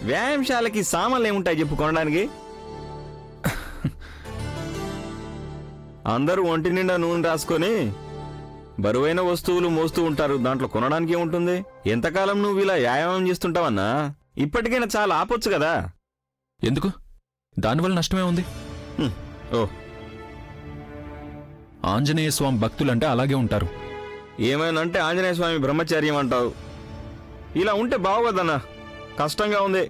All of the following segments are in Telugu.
వ్యాయామశాలకి సామాన్లు ఏముంటాయి చెప్పు కొనడానికి? అందరూ ఒంటి నిండా నూనె రాసుకొని బరువైన వస్తువులు మోస్తూ ఉంటారు. దాంట్లో కొనడానికి ఏముంటుంది? ఎంతకాలం నువ్వు ఇలా వ్యాయామం చేస్తుంటావన్నా? ఇప్పటికైనా చాలా ఆపొచ్చు కదా. ఎందుకు? దానివల్ల నష్టమే ఉంది. ఓ, ఆంజనేయ స్వామి భక్తులంటే అలాగే ఉంటారు. ఏమైనా ఆంజనేయ స్వామి బ్రహ్మచర్యం అంటావు. ఇలా ఉంటే బాగోదన్నా, కష్టంగా ఉంది.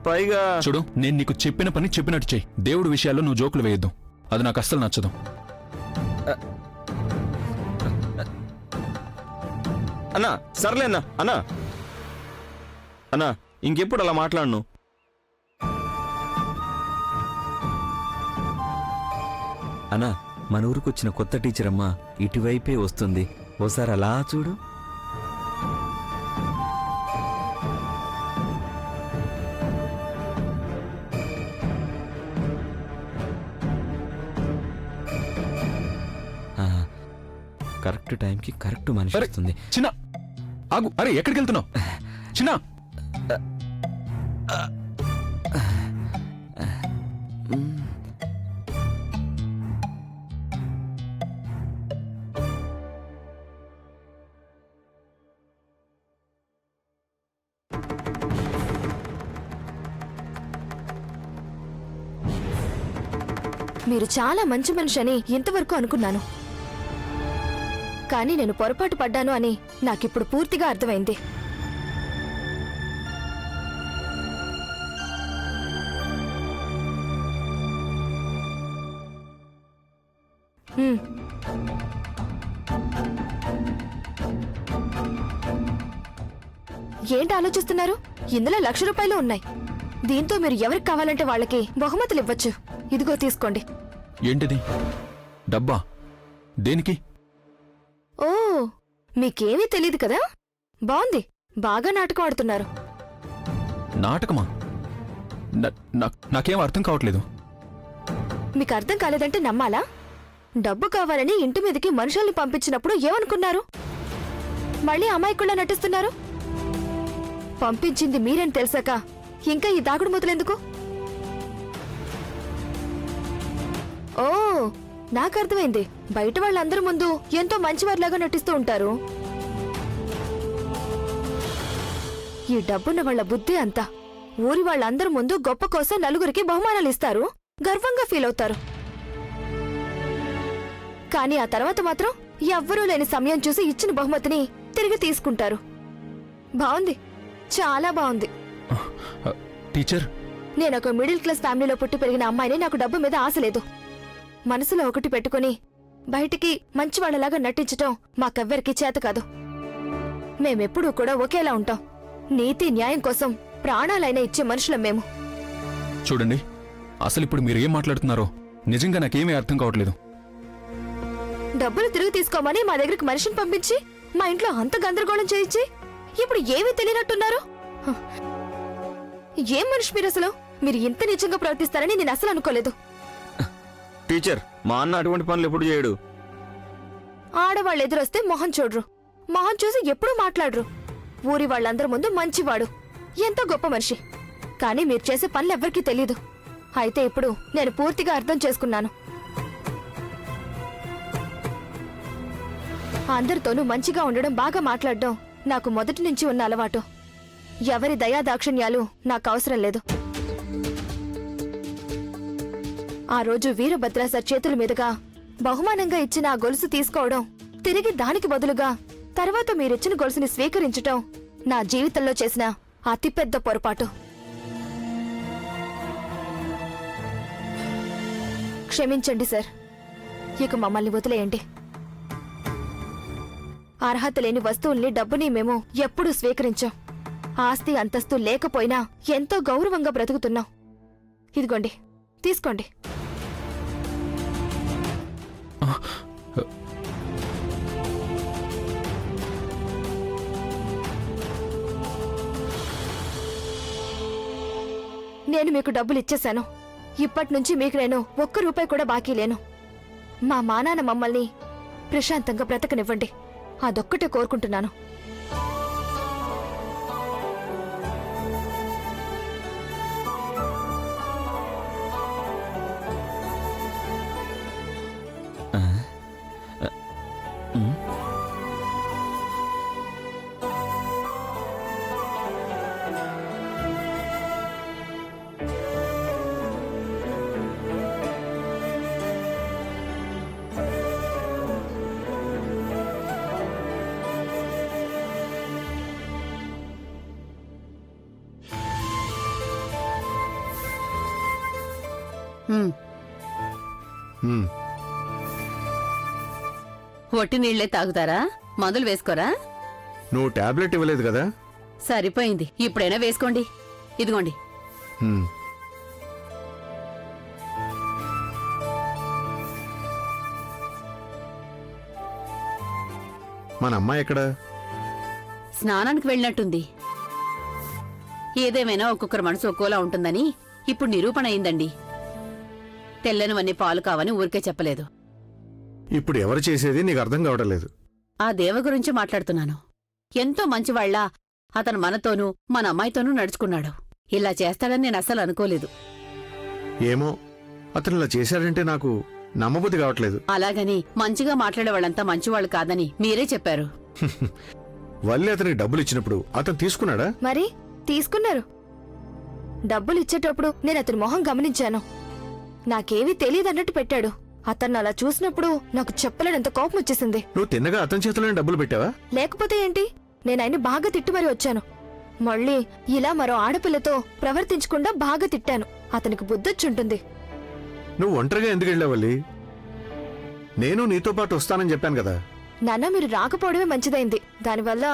పైగా చూడు, నేను నీకు చెప్పిన పని చెప్పినట్టు చెయ్యి. దేవుడి విషయాల్లో నువ్వు జోకులు వేయొద్దు, అది నాకు అస్సలు నచ్చదు. అన్నా సర్లే అన్నా. అన్నా అన్నా ఇంకెప్పుడు అలా మాట్లాడను. అన్నా, మన ఊరికొచ్చిన కొత్త టీచర్ అమ్మా ఇటువైపే వస్తుంది. ఓసారి అలా చూడు. కరెక్ట్ టైంకి కరెక్ట్ మనిషి వస్తుంది. చిన్న ఆగు. అరే ఎక్కడికి వెళ్తున్నావు చిన్న? మీరు చాలా మంచి మనిషి అని ఇంతవరకు అనుకున్నాను, కానీ నేను పొరపాటు పడ్డాను అని నాకిప్పుడు పూర్తిగా అర్థమైంది. ఏంటి ఆలోచిస్తున్నారు? ఇందులో 1,00,000 రూపాయలు ఉన్నాయి. దీంతో మీరు ఎవరికి కావాలంటే వాళ్ళకి బహుమతులు ఇవ్వచ్చు. ఇదిగో తీసుకోండి. ఏంటిది? డబ్బా? దేనికి? ఓ, మీకేమీ తెలీదు కదా. బాగుంది, బాగా నాటకం ఆడుతున్నారు. నాటకమా? నాకేం అర్థం కావట్లేదు. మీకు అర్థం కాలేదంటే నమ్మాలా? డబ్బు కావాలని ఇంటి మీదకి మనుషుల్ని పంపించినప్పుడు ఏమనుకున్నారు? మళ్ళీ అమాయకుల్లా నటిస్తున్నారు. పంపించింది మీరని తెలిసాక ఇంకా ఈ దాగుడు మూతలెందుకు? ఓ, నాకు అర్థమైంది. బయట వాళ్ళందరి ముందు ఎంతో మంచివారిలాగా నటిస్తూ ఉంటారు. ఈ డబ్బున్న వాళ్ళ బుద్ధి అంతా. ఊరి వాళ్ళందరి ముందు గొప్ప కోసం నలుగురికి బహుమానాలు ఇస్తారు, గర్వంగా ఫీల్ అవుతారు. కానీ ఆ తర్వాత మాత్రం ఎవ్వరూ లేని సమయం చూసి ఇచ్చిన బహుమతిని తిరిగి తీసుకుంటారు. బాగుంది, చాలా బాగుంది. టీచర్, నేను ఒక మిడిల్ క్లాస్ ఫ్యామిలీలో పుట్టి పెరిగిన అమ్మాయిని. నాకు డబ్బు మీద ఆశ లేదు. మనసులో ఒకటి పెట్టుకుని బయటికి మంచివాళ్లలాగా నటించటం మాకెవ్వరికీ చేత కాదు. మేమెప్పుడూ కూడా ఒకేలా ఉంటాం. నీతి న్యాయం కోసం ప్రాణాలైనా ఇచ్చే మనుషులం మేము. చూడండి, అసలు ఇప్పుడు మీరు ఏం మాట్లాడుతున్నారో నిజంగా నాకేమీ అర్థం కావట్లేదు. డబ్బులు తిరిగి తీసుకోమని మా దగ్గరికి మనిషిని పంపించి మా ఇంట్లో అంత గందరగోళం చేయించి ఇప్పుడు ఏమీ తెలియనట్టున్నారు. ఏం మనిషి మీరు అసలు? మీరు ఇంత నిజంగా ప్రవర్తిస్తారని నేను అసలు అనుకోలేదు. టీచర్, మా అన్న అటువంటి పనులు ఎప్పుడు చేయడు. ఆడవాళ్ళు ఎదురొస్తే మొహం చూడరు, మొహం చూసి ఎప్పుడూ మాట్లాడరు. ఊరి వాళ్ళందరి ముందు మంచివాడు, ఎంతో గొప్ప మనిషి. కానీ మీరు చేసే పనులు ఎవ్వరికీ తెలీదు. అయితే ఇప్పుడు నేను పూర్తిగా అర్థం చేసుకున్నాను. అందరితోనూ మంచిగా ఉండడం, బాగా మాట్లాడడం నాకు మొదటి నుంచి ఉన్న అలవాటు. ఎవరి దయాదాక్షిణ్యాలు నాకు అవసరం లేదు. ఆ రోజు వీరభద్ర సార్ చేతుల మీదుగా బహుమానంగా ఇచ్చిన ఆ గొలుసు తీసుకోవడం, తిరిగి దానికి బదులుగా తర్వాత మీరిచ్చిన గొలుసుని స్వీకరించటం నా జీవితంలో చేసిన అతిపెద్ద పొరపాటు. క్షమించండి సార్, ఇక మమ్మల్ని వదిలేయండి. అర్హత లేని వస్తువుల్ని, డబ్బుని మేము ఎప్పుడూ స్వీకరించాం. ఆస్తి అంతస్తు లేకపోయినా ఎంతో గౌరవంగా బ్రతుకుతున్నాం. ఇదిగోండి, తీసుకోండి. నేను మీకు డబ్బులు ఇచ్చేశాను. ఇప్పటినుంచి మీకు నేను ఒక్క రూపాయి కూడా బాకీ లేను. మా మానాన్న మమ్మల్ని ప్రశాంతంగా బ్రతకనివ్వండి, అదొక్కటే కోరుకుంటున్నాను. ఉమ్, హ్మ్. ఒట్టి నీళ్లే తాగుతారా? మందులు వేసుకోరా? నువ్వు టాబ్లెట్ ఇవ్వలేదు కదా? సరిపోయింది, ఇప్పుడైనా వేసుకోండి. ఇదిగోండి. హ్మ్. మన అమ్మాయి ఎక్కడ? స్నానానికి వెళ్ళినట్టుంది. ఏదేమైనా ఒక్కొక్కరు మనసు ఒక్కోలా ఉంటుందని ఇప్పుడు నిరూపణ అయిందండి. తెల్లనివన్నీ పాలు కావని ఊరికే చెప్పలేదు. ఇప్పుడు ఎవరు చేసేది నీకు అర్థం కావడం లేదు. ఆ దేవ గురించి మాట్లాడుతున్నాను. ఎంతో మంచివాళ్లా అతను మనతోనూ మన అమ్మాయితోనూ నడుచుకున్నాడు. ఇలా చేస్తాడని నేను అస్సలు అనుకోలేదు. ఏమో, అతను ఇలా చేశాడంటే నాకు నమ్మబుద్ధి కావట్లేదు. అలాగని మంచిగా మాట్లాడే వాళ్ళంతా మంచివాళ్ళు కాదని మీరే చెప్పారు. వల్లి అతనికి డబ్బులు ఇచ్చినప్పుడు అతను తీసుకున్నాడా? మరి తీసుకున్నారు. డబ్బులు ఇచ్చేటప్పుడు నేను అతని మొహం గమనించాను. నాకేమీ తెలియదన్నట్టు పెట్టాడు. అతన్ని అలా చూసినప్పుడు నాకు చెప్పలేనంత కోపం వచ్చేసింది. నువ్వు తిన్నగా అతని చేతిలోనే డబ్బులు పెట్టావా? లేకపోతే ఏంటి, నేను ఆయన బాగా తిట్టి మరీ వచ్చాను. మళ్ళీ ఇలా మరో ఆడపిల్లతో ప్రవర్తించకుండా బాగా తిట్టాను. అతనికి బుద్ధొచ్చుంటుంది. నువ్వు ఒంటరిగా ఎందుకు వెళ్ళావల్లి? నేను నీతో పాటు వస్తానని చెప్పాను కదా. నాన్న, మీరు రాకపోవడమే మంచిదైంది. దానివల్ల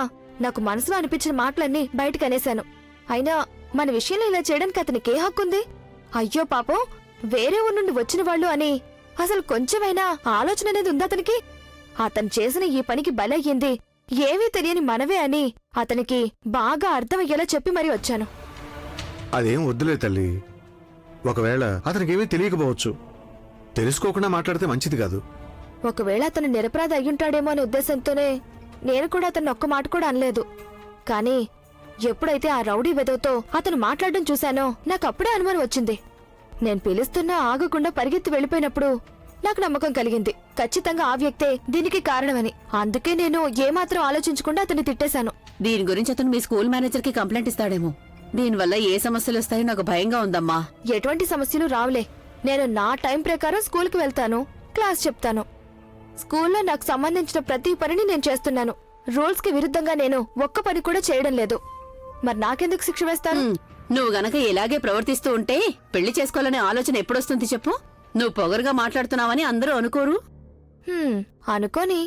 నాకు మనసులో అనిపించిన మాటలన్నీ బయటకు అనేశాను. అయినా మన విషయంలో ఇలా చేయడానికి అతనికి ఏ హక్కుంది? అయ్యో పాపం, వేరే ఊరు నుండి వచ్చిన వాళ్ళు అని అసలు కొంచెమైనా ఆలోచన అనేది ఉందా అతనికి? అతను చేసిన ఈ పనికి బలయ్యింది ఏమీ తెలియని మనవే అని అతనికి బాగా అర్థమయ్యేలా చెప్పి మరీ వచ్చాను. అదేం వద్దులే తల్లి. ఒకవేళ అతనికేమీ తెలియకపోవచ్చు. తెలుసుకోకుండా మాట్లాడితే మంచిది కాదు. ఒకవేళ అతను నిరపరాధి అయ్యుంటాడేమో అనే ఉద్దేశంతోనే నేను కూడా అతన్ని ఒక్క మాట కూడా అనలేదు. కానీ ఎప్పుడైతే ఆ రౌడీ వెదవుతో అతను మాట్లాడడం చూశానో నాకు అప్పుడే అనుమానం వచ్చింది. నేను పిలుస్తున్నా ఆగకుండా పరిగెత్తి వెళ్ళిపోయినప్పుడు నాకు నమ్మకం కలిగింది ఖచ్చితంగా ఆ వ్యక్తే దీనికి కారణమని. అందుకే నేను ఏమాత్రం ఆలోచించకుండా అతన్ని తిట్టేశాను. దీని గురించి అతను మీ స్కూల్ మేనేజర్ కి కంప్లైంట్ ఇస్తాడేమో. దీనివల్ల ఏ సమస్యలు వస్తాయో నాకు భయంగా ఉందమ్మా. ఎటువంటి సమస్యలు రావులే. నేను నా టైం ప్రకారం స్కూల్కి వెళ్తాను, క్లాస్ చెప్తాను. స్కూల్లో నాకు సంబంధించిన ప్రతి పనిని నేను చేస్తున్నాను. రూల్స్ కి విరుద్ధంగా నేను ఒక్క పని కూడా చేయడం లేదు. మరి నాకెందుకు శిక్ష వేస్తాను? నువ్వు గనక ఇలాగే ప్రవర్తిస్తూ ఉంటే పెళ్లి చేసుకోవాలనే ఆలోచన ఎప్పుడొస్తుంది చెప్పు? నువ్వు పొగరుగా మాట్లాడుతున్నావని అందరూ అనుకోరు? అనుకోని.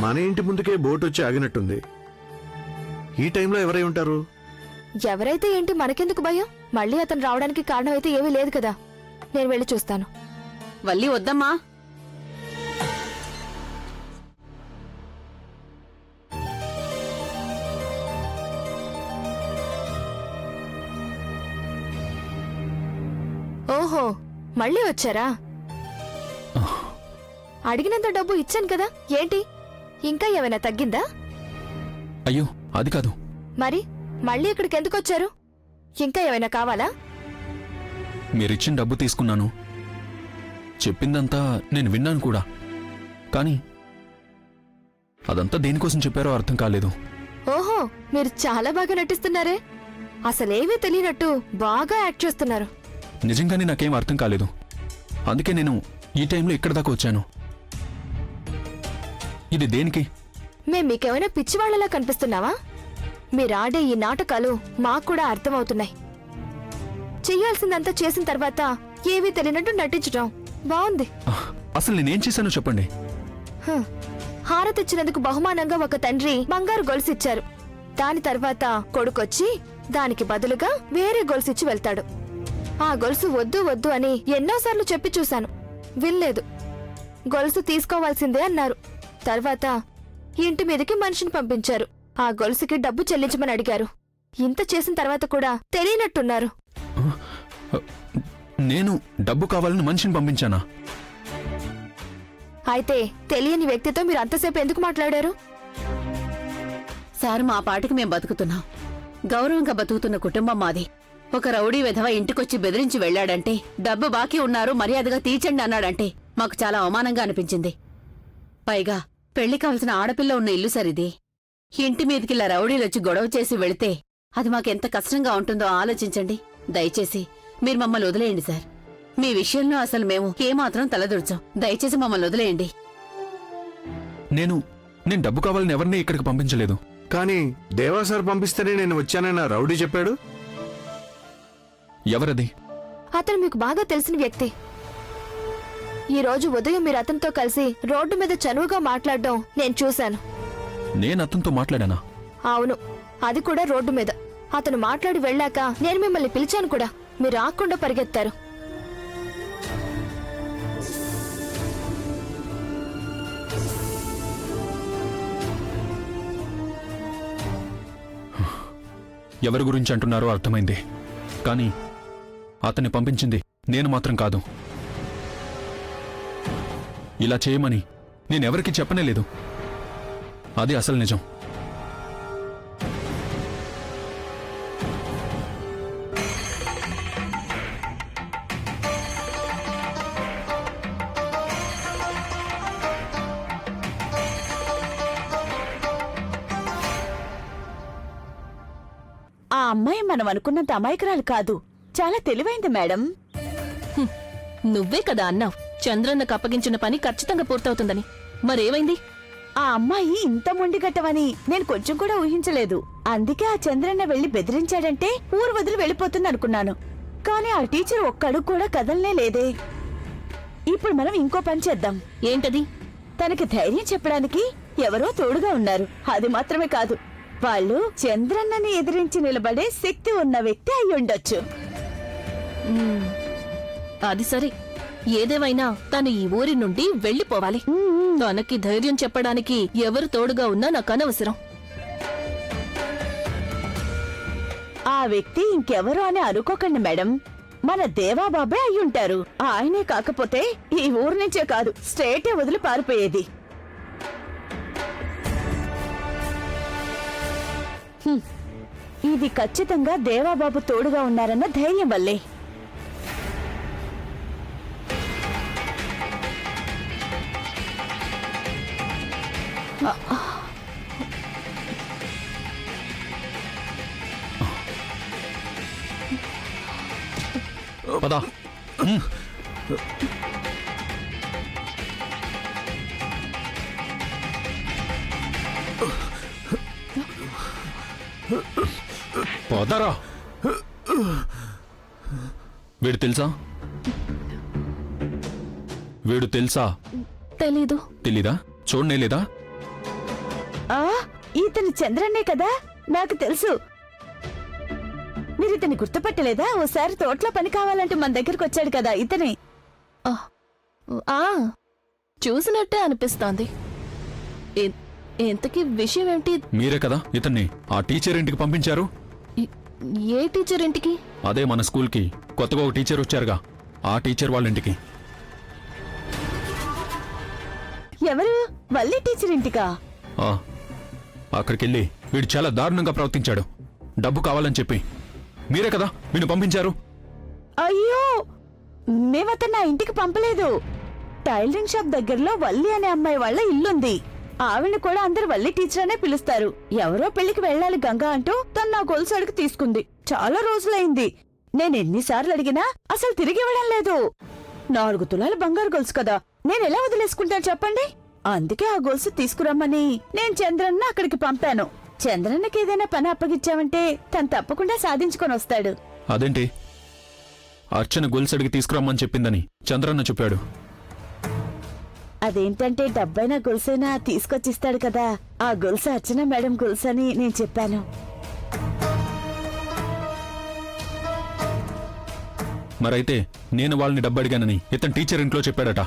మన ఇంటి ముందుకే బోట్ వచ్చి ఆగినట్టుంది. ఈ టైంలో ఎవరై ఉంటారు? ఎవరైతే ఏంటి, మనకెందుకు భయం? మళ్ళీ అతను రావడానికి కారణమైతే ఏమీ లేదు కదా. నేను వెళ్ళి చూస్తాను. వల్లి వద్దమ్మా. ఓహో, మళ్ళీ వచ్చారా? అడిగినంత డబ్బు ఇచ్చాను కదా, ఏంటి ఇంకా ఏమైనా తగ్గిందా? అయ్యో అది కాదు. మరి మళ్ళీ ఇక్కడికి ఎందుకు వచ్చారు? ఇంకా ఏమైనా కావాలా? మీరిచ్చిన డబ్బు తీసుకున్నాను, చెప్పిందంతా నేను విన్నాను కూడా. కానీ అదంతా దేనికోసం చెప్పారో అర్థం కాలేదు. ఓహో, మీరు చాలా బాగా నటిస్తున్నారే. అసలేమీ తెలియనట్టు బాగా యాక్ట్ చేస్తున్నారు. నిజంగానే నాకేం అర్థం కాలేదు. అందుకే నేను ఈ టైంలో ఇక్కడ దాకా వచ్చాను. ఇది దేనికి? మేం మీకేమైనా పిచ్చివాళ్లలా కనిపిస్తున్నావా? మీరాడే ఈ నాటకాలు మాకు కూడా అర్థమవుతున్నాయి. చెయ్యాల్సిందంతా చేసిన తర్వాత ఏమీ తెలియనట్టు నటించటం బాగుంది. అసలు నేనేం చేశానో చెప్పండి. హారతిచ్చినందుకు బహుమానంగా ఒక తండ్రి బంగారు గొలుసిచ్చారు. దాని తర్వాత కొడుకొచ్చి దానికి బదులుగా వేరే గొలుసిచ్చి వెళ్తాడు. ఆ గొలుసు వద్దు వద్దు అని ఎన్నోసార్లు చెప్పి చూశాను, వినలేదు. గొలుసు తీసుకోవాల్సిందే అన్నారు. తర్వాత ఇంటి మీదకి మనిషిని పంపించారు. ఆ గొలుసుకి డబ్బు చెల్లించమని అడిగారు. ఇంత చేసిన తర్వాత కూడా తెలియనట్టున్నారు. నేను డబ్బు కావాలని మనిషిని పంపించానా? అయితే తెలియని వ్యక్తితో మీరు అంతసేపు ఎందుకు మాట్లాడారు? సార్, మా పాటికి మేం బతుకుతున్నాం. గౌరవంగా బతుకుతున్న కుటుంబం మాది. ఒక రౌడీ విధవ ఇంటికొచ్చి బెదిరించి వెళ్లాడంటే, డబ్బు బాకీ ఉన్నారు మర్యాదగా తీర్చండి అన్నాడంటే మాకు చాలా అవమానంగా అనిపించింది. పైగా పెళ్లి కావలసిన ఆడపిల్ల ఉన్న ఇల్లు సరిది. ఇంటి మీదకిలా రౌడీలొచ్చి గొడవ చేసి వెళితే అది మాకెంత కష్టంగా ఉంటుందో ఆలోచించండి. దయచేసి మీరు మమ్మల్ని వదిలేయండి సార్. మీ విషయంలో అసలు మేము ఏమాత్రం తలదూర్చాం. దయచేసి మమ్మల్ని వదిలేయండి. నేను డబ్బు కావాలని ఎవరిని ఇక్కడికి పంపించలేదు. కానీ దేవా సార్ పంపిస్తేనే నేను వచ్చానని రౌడీ చెప్పాడు. ఎవరది? అతను మీకు బాగా తెలిసిన వ్యక్తి. ఈ రోజు ఉదయం మీరు అతనితో కలిసి రోడ్డు మీద చనువుగా మాట్లాడడం నేను చూశాను. నేను అతనితో మాట్లాడానా? అవును, అది కూడా రోడ్డు మీద. అతను మాట్లాడి వెళ్ళాక నేను మిమ్మల్ని పిలిచాను కూడా. మీరు రాకుండా పరిగెత్తారు. ఎవరి గురించి అంటున్నారో అర్థమైంది. కానీ అతన్ని పంపించింది నేను మాత్రం కాదు. ఇలా చేయమని నేనెవరికి చెప్పనే లేదు. అది అసలు నిజం. ఆ అమ్మాయి మనం అనుకున్నంత అమాయకురాలు కాదు. చాలా తెలివైంది మేడం. నువ్వే కదా అన్నావ్ చంద్రన్నకు అప్పగించిన పని ఖచ్చితంగా పూర్తవుతుందని. మరేమైంది? ఆ అమ్మాయి ఇంత మొండిగట్టవని నేను కొంచెం కూడా ఊహించలేదు. అందుకే ఆ చంద్రన్న వెళ్లి బెదిరించాడంటే ఊరు వదిలి వెళ్ళిపోతుంది అనుకున్నాను. కానీ ఆ టీచర్ ఒక్కడు కూడా కదలనే లేదే. ఇప్పుడు మనం ఇంకో పని చేద్దాం. ఏంటది? తనకి ధైర్యం చెప్పడానికి ఎవరో తోడుగా ఉన్నారు. అది మాత్రమే కాదు, వాళ్ళు చంద్రన్నని ఎదిరించి నిలబడే శక్తి ఉన్న వ్యక్తి అయ్యుండొచ్చు. అది సరే, ఏదేమైనా తను ఈ ఊరి నుండి వెళ్లిపోవాలి. తనకి ధైర్యం చెప్పడానికి ఎవరు తోడుగా ఉన్నా నాకు అనవసరం. ఆ వ్యక్తి ఇంకెవరు అని అనుకోకండి మేడం. మన దేవాబాబే అయ్యుంటారు. ఆయనే కాకపోతే ఈ ఊరు నుంచే కాదు, స్టేటే వదిలి పారిపోయేది. ఇది ఖచ్చితంగా దేవాబాబు తోడుగా ఉన్నారన్న ధైర్యం వల్లే. పదా. పదరా. వీడు తెలుసా? వీడు తెలుసా? తెలీదు. తెలీదా? చూడనే లేదా? ఆ ఇతని చంద్రన్నే కదా, నాకు తెలుసు. మీరు ఇతని గుర్తుపట్టలేదా? ఓసారి తోటలో పని కావాలంటే మన దగ్గరకు వచ్చాడు కదా ఇతనే. ఆ చూసినట్టే అనిపిస్తోంది. ఇంతకీ విషయం ఏంటి? మీరే కదా ఇతన్ని ఆ టీచర్ ఇంటికి పంపించారు. ఏ టీచర్ ఇంటికి? అదే మన స్కూల్కి కొత్తగా ఒక టీచర్ వచ్చారుగా, ఆ టీచర్ వాళ్ళ ఇంటికి. ఎవరు? వల్లి టీచర్ ఇంటికా? ఆ, అక్కడికెళ్ళి వీడు చాలా దారుణంగా ప్రవర్తించాడు. డబ్బు కావాలని చెప్పి. మీరే కదా వీడిని పంపించారు. అయ్యో, మేమతను నా ఇంటికి పంపలేదు. టైలరింగ్ షాప్ దగ్గరలో వల్లి అనే అమ్మాయి వాళ్ళ ఇల్లుంది. ఆవిడ కూడా అందరు వల్లి టీచర్ అనే పిలుస్తారు. ఎవరో పెళ్లికి వెళ్ళాలి గంగా అంటూ తను నా గొలుసు అడిగి తీసుకుంది. చాలా రోజులైంది. నేను ఎన్నిసార్లు అడిగినా అసలు తిరిగి ఇవ్వడం లేదు. 4 తులాల బంగారు గొలుసు కదా, నేను ఎలా వదిలేసుకుంటాను చెప్పండి. అందుకే ఆ గొలుసు తీసుకురమ్మని నేను చంద్రన్న అక్కడికి పంపాను. చంద్రన్నకి ఏదైనా పని అప్పగిచ్చామంటే తను తప్పకుండా సాధించుకొని వస్తాడు. అదేంటి? అర్చన గొలుసు అడిగి తీసుకురమ్మని చెప్పిందని చంద్రన్న చెప్పాడు. అదేంటంటే డబ్బైనా గొలుసైనా తీసుకొచ్చిస్తాడు కదా. ఆ గొలుసు అర్చన మేడం గొలుసు అని నేను చెప్పాను. మరైతే నేను వాళ్ళని డబ్బు అడిగానని ఇతను టీచర్ ఇంట్లో చెప్పాడట.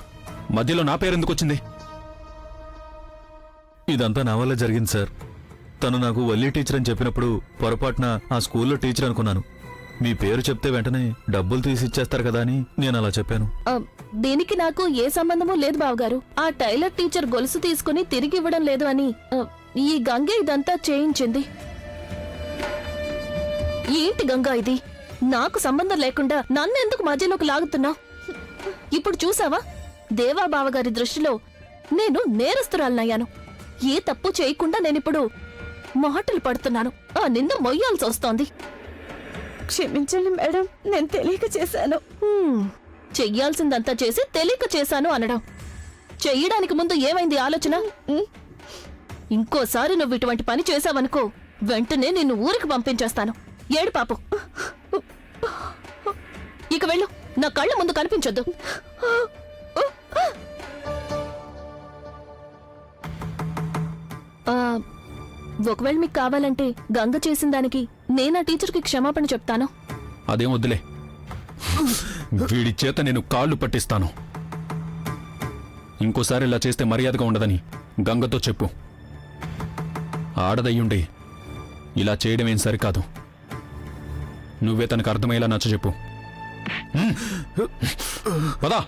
మధ్యలో నా పేరెందుకు వచ్చింది? ఇదంతా నా వల్ల జరిగింది సార్. తను నాకు వల్లి టీచర్ అని చెప్పినప్పుడు పొరపాటున ఆ స్కూల్లో టీచర్ అనుకున్నాను. మీ పేరు చెప్తే వెంటనే డబ్బులు తీసి ఇచ్చేస్తారు కదా అని నేను అలా చెప్పాను. దీనికి నాకు ఏ సంబంధమూ లేదు బావగారు. ఆ టైలర్ టీచర్ గొలుసు తీసుకుని తిరిగి ఇవ్వడం లేదు అని ఈ గంగే ఇదంతా చేయించింది. ఏంటి గంగా ఇది? నాకు సంబంధం లేకుండా నన్నెందుకు మధ్యలోకి లాగుతున్నావు? ఇప్పుడు చూసావా, దేవా బావగారి దృష్టిలో నేను నేరస్తురాలనయ్యాను. ఏ తప్పు చేయకుండా నేనిప్పుడు మాటలు పడుతున్నాను. ఆ నింద మొయ్యాల్సి వస్తోంది. క్షమించండి మేడం, నేను తెలియక చేశాను. చెయ్యాల్సిందంతా చేసి తెలియక చేశాను అనడం. చెయ్యడానికి ముందు ఏమైంది ఆలోచన? ఇంకోసారి నువ్వు ఇటువంటి పని చేశావనుకో, వెంటనే నిన్ను ఊరికి పంపించేస్తాను. ఏడు పాపు. ఇక వెళ్ళు, నా కళ్ళ ముందు కనిపించొద్దు. ఆ, ఒకవేళ మీకు కావాలంటే గంగ చేసిన దానికి నేను ఆ టీచర్కి క్షమాపణ చెప్తాను. అదేం వద్దులే. వీడి చేత నేను కాళ్ళు పట్టిస్తాను. ఇంకోసారి ఇలా చేస్తే మర్యాదగా ఉండదని గంగతో చెప్పు. ఆడదయ్యుండి ఇలా చేయడం ఏం సరికాదు. నువ్వే తనకు అర్థమయ్యేలా నచ్చ చెప్పు. పదా.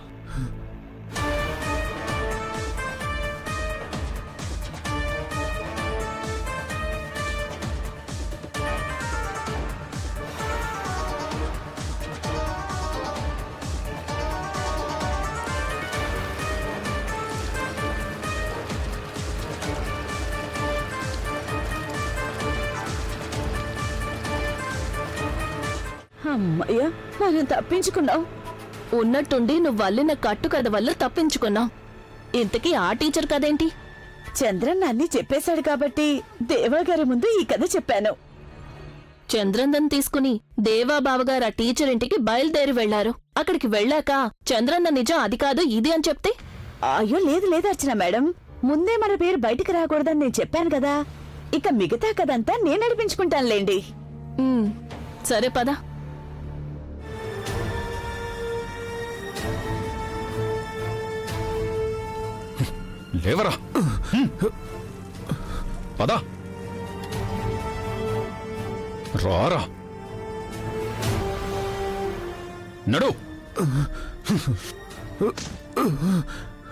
అమ్మయ్యా, మనం తప్పించుకున్నావు. ఉన్నట్టుండి నువ్వు వల్లిన కట్టు కథ వల్ల తప్పించుకున్నావు. ఇంతకీ ఆ టీచర్ కదేంటి? చంద్రన్ అన్ని చెప్పేశాడు కాబట్టి దేవా గారి ముందు ఈ కథ చెప్పాను. చంద్రన్నని తీసుకుని దేవా బావగారు ఆ టీచర్ ఇంటికి బయలుదేరి వెళ్లారు. అక్కడికి వెళ్ళాక చంద్రన్న నిజం అది కాదు ఇది అని చెప్తే, అయ్యో లేదు లేదు అర్చన మేడం, ముందే మన పేరు బయటికి రాకూడదని నేను చెప్పాను కదా. ఇక మిగతా కథంతా నేను నడిపించుకుంటానులేండి. "ఉమ్, సరే పద." లేవరా. పదా. రారా. నడు.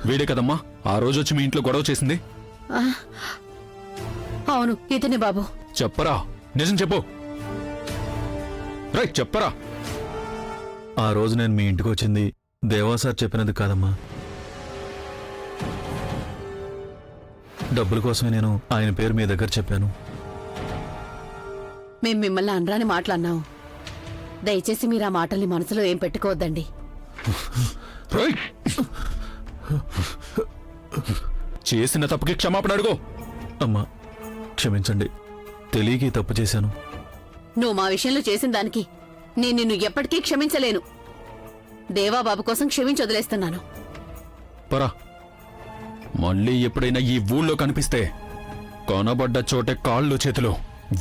వీడే కదమ్మా ఆ రోజు వచ్చి మీ ఇంట్లో గొడవ చేసింది? అవును, ఇతనే బాబు. చెప్పరా, నిజం చెప్పు. రైట్, చెప్పరా. ఆ రోజు నేను మీ ఇంటికి వచ్చింది దేవా సార్ చెప్పినది కాదమ్మా. డబ్బుల కోసమే నేను ఆయన పేరు మీ దగ్గర చెప్పాను. మేం మిమ్మల్ని అనరాని మాటలన్నాం. దయచేసి మీరు ఆ మాటల్ని మనసులో ఏం పెట్టుకోవద్దండి. రైట్. చేసిన తప్పుకి క్షమాపణ అడుగు. అమ్మా క్షమించండి, తెలియక ఈ తప్పు చేశాను. నువ్వు మా విషయంలో చేసిన దానికి నేను నిన్ను ఎప్పటికీ క్షమించలేను. దేవాబాబు కోసం క్షమించి వదిలేస్తున్నాను. పరా. మళ్ళీ ఎప్పుడైనా ఈ ఊళ్ళో కనిపిస్తే కనబడ్డ చోటే కాళ్ళు చేతులు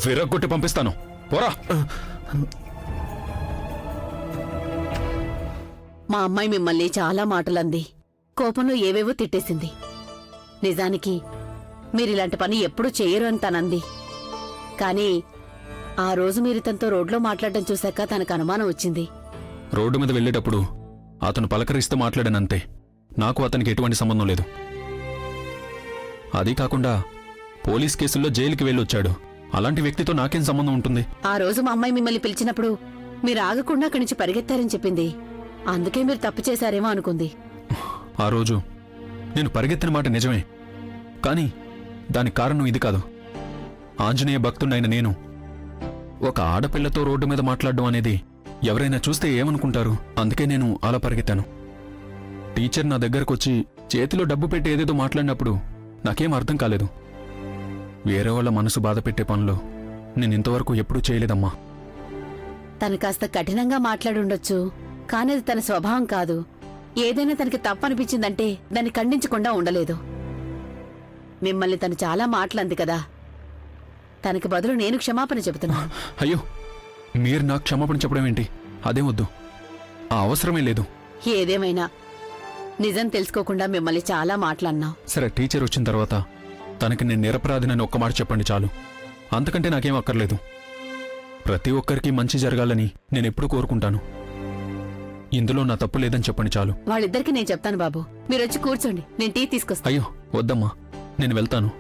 విరగ్గొట్టి పంపిస్తాను. పోరా. మా అమ్మాయి మిమ్మల్ని చాలా మాటలంది, కోపంలో ఏవేవో తిట్టేసింది. నిజానికి మీరిలాంటి పని ఎప్పుడూ చెయ్యరు అని తనంది. కానీ ఆ రోజు మీరు తనతో రోడ్లో మాట్లాడడం చూశాక తనకు అనుమానం వచ్చింది. రోడ్డు మీద వెళ్ళేటప్పుడు అతను పలకరిస్తూ మాట్లాడానంతే. నాకు అతనికి ఎటువంటి సంబంధం లేదు. అదీ కాకుండా పోలీస్ కేసుల్లో జైలుకి వెళ్ళొచ్చాడు. అలాంటి వ్యక్తితో నాకేం సంబంధం ఉంటుంది? ఆ రోజు మా అమ్మాయి మిమ్మల్ని పిలిచినప్పుడు మీరు ఆగకుండా అక్కడి నుంచి పరిగెత్తారని చెప్పింది. అందుకే మీరు తప్పు చేశారేమో అనుకుంది. ఆ రోజు నేను పరిగెత్తిన మాట నిజమే, కానీ దానికి కారణం ఇది కాదు. ఆంజనేయ భక్తుడైన నేను ఒక ఆడపిల్లతో రోడ్డు మీద మాట్లాడడం అనేది ఎవరైనా చూస్తే ఏమనుకుంటారు? అందుకే నేను అలా పరిగెత్తాను. టీచర్ నా దగ్గరకొచ్చి చేతిలో డబ్బు పెట్టి ఏదేదో మాట్లాడినప్పుడు నాకేం అర్థం కాలేదు. వేరే వాళ్ళ మనసు బాధ పెట్టే పనులు నేను ఇంతవరకు ఎప్పుడూ చేయలేదమ్మా. తను కాస్త కఠినంగా మాట్లాడుండొచ్చు, కానీ అది తన స్వభావం కాదు. ఏదైనా తనకి తప్పనిపించిందంటే దాన్ని ఖండించకుండా ఉండలేదు. మిమ్మల్ని తను చాలా మాటలంది కదా, తనకి బదులు నేను క్షమాపణ చెబుతున్నాను. అయ్యో, మీరు నాకు క్షమాపణ చెప్పడం ఏంటి? అదేం వద్దు, ఆ అవసరమే లేదు. ఏదేమైనా నిజం తెలుసుకోకుండా మిమ్మల్ని చాలా మాటలన్నాం. సరే, టీచర్ వచ్చిన తర్వాత తనకి నేను నిరపరాధినని ఒక్క మాట చెప్పండి చాలు. అంతకంటే నాకేం అక్కర్లేదు. ప్రతి ఒక్కరికి మంచి జరగాలని నేనెప్పుడూ కోరుకుంటాను. ఇందులో నా తప్పు లేదని చెప్పండి చాలు. వాళ్ళిద్దరికి నేను చెప్తాను బాబు, మీరొచ్చి కూర్చోండి, నేను టీ తీసుకొస్తాను. అయ్యో వద్దమ్మా, నేను వెళ్తాను.